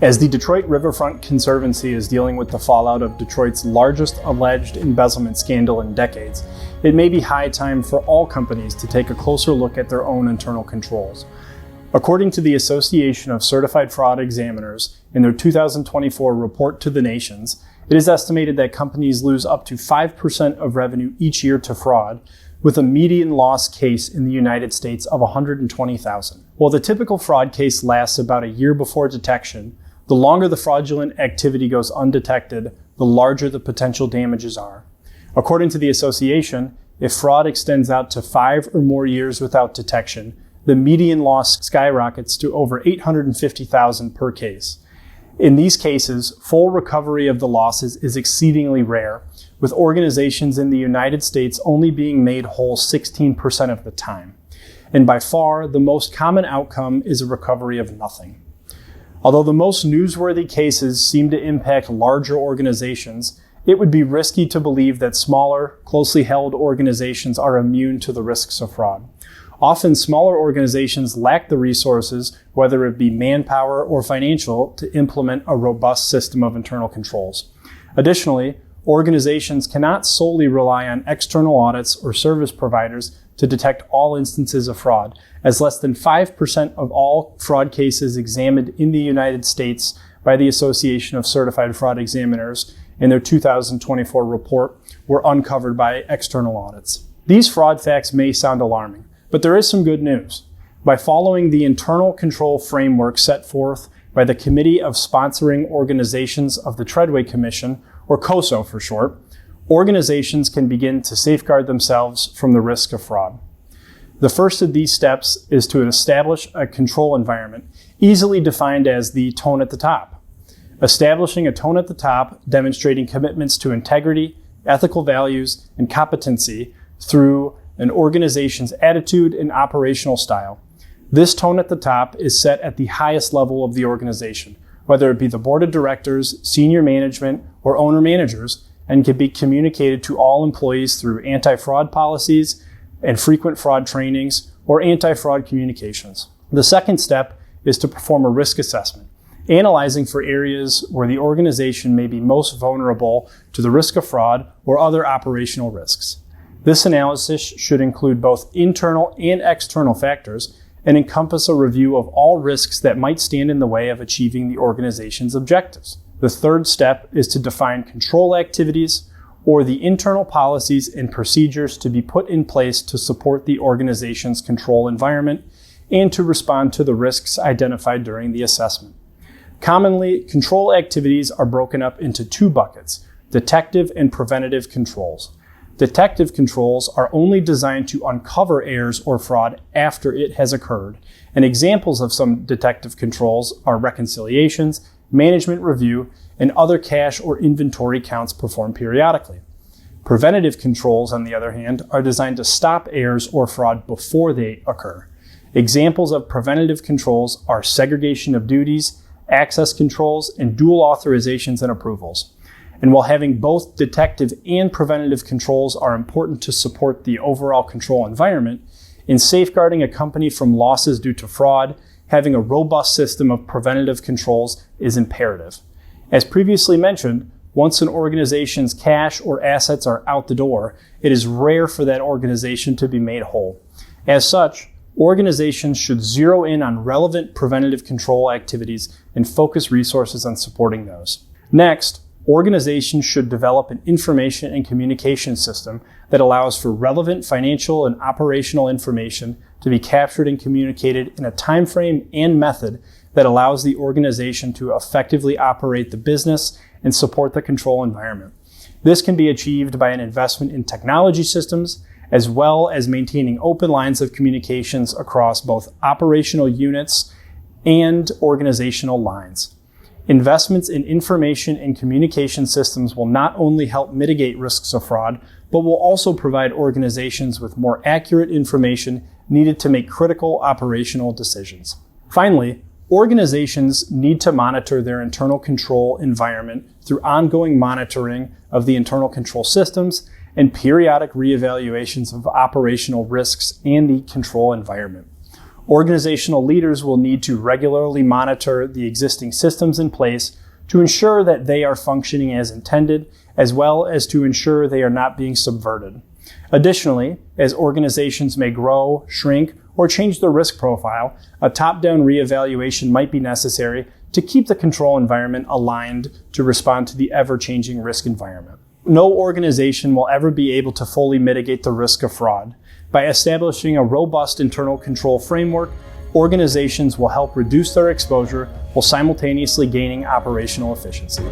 As the Detroit Riverfront Conservancy is dealing with the fallout of Detroit's largest alleged embezzlement scandal in decades, it may be high time for all companies to take a closer look at their own internal controls. According to the Association of Certified Fraud Examiners, in their 2024 report to the nations, it is estimated that companies lose up to 5% of revenue each year to fraud, with a median loss case in the United States of $120,000. While the typical fraud case lasts about a year before detection, the longer the fraudulent activity goes undetected, the larger the potential damages are. According to the association, if fraud extends out to 5 or more years without detection, the median loss skyrockets to over $850,000 per case. In these cases, full recovery of the losses is exceedingly rare, with organizations in the United States only being made whole 16% of the time. And by far, the most common outcome is a recovery of nothing. Although the most newsworthy cases seem to impact larger organizations, it would be risky to believe that smaller, closely held organizations are immune to the risks of fraud. Often smaller organizations lack the resources, whether it be manpower or financial, to implement a robust system of internal controls. Additionally, organizations cannot solely rely on external audits or service providers to detect all instances of fraud, as less than 5% of all fraud cases examined in the United States by the Association of Certified Fraud Examiners in their 2024 report were uncovered by external audits. These fraud facts may sound alarming, but there is some good news. By following the internal control framework set forth by the Committee of Sponsoring Organizations of the Treadway Commission, or COSO for short, organizations can begin to safeguard themselves from the risk of fraud. The first of these steps is to establish a control environment, easily defined as the tone at the top. Establishing a tone at the top, demonstrating commitments to integrity, ethical values, and competency through an organization's attitude and operational style. This tone at the top is set at the highest level of the organization, whether it be the board of directors, senior management, or owner-managers, and can be communicated to all employees through anti-fraud policies and frequent fraud trainings or anti-fraud communications. The second step is to perform a risk assessment, analyzing for areas where the organization may be most vulnerable to the risk of fraud or other operational risks. This analysis should include both internal and external factors and encompass a review of all risks that might stand in the way of achieving the organization's objectives. The third step is to define control activities or the internal policies and procedures to be put in place to support the organization's control environment and to respond to the risks identified during the assessment. Commonly, control activities are broken up into two buckets: detective and preventative controls. Detective controls are only designed to uncover errors or fraud after it has occurred, and examples of some detective controls are reconciliations, management review, and other cash or inventory counts performed periodically. Preventative controls, on the other hand, are designed to stop errors or fraud before they occur. Examples of preventative controls are segregation of duties, access controls, and dual authorizations and approvals. And while having both detective and preventative controls are important to support the overall control environment, in safeguarding a company from losses due to fraud, having a robust system of preventative controls is imperative. As previously mentioned, once an organization's cash or assets are out the door, it is rare for that organization to be made whole. As such, organizations should zero in on relevant preventative control activities and focus resources on supporting those. Next, organizations should develop an information and communication system that allows for relevant financial and operational information to be captured and communicated in a time frame and method that allows the organization to effectively operate the business and support the control environment. This can be achieved by an investment in technology systems, as well as maintaining open lines of communications across both operational units and organizational lines. Investments in information and communication systems will not only help mitigate risks of fraud, but will also provide organizations with more accurate information needed to make critical operational decisions. Finally, organizations need to monitor their internal control environment through ongoing monitoring of the internal control systems and periodic reevaluations of operational risks and the control environment. Organizational leaders will need to regularly monitor the existing systems in place to ensure that they are functioning as intended, as well as to ensure they are not being subverted. Additionally, as organizations may grow, shrink, or change their risk profile, a top-down reevaluation might be necessary to keep the control environment aligned to respond to the ever-changing risk environment. No organization will ever be able to fully mitigate the risk of fraud. By establishing a robust internal control framework, organizations will help reduce their exposure while simultaneously gaining operational efficiency.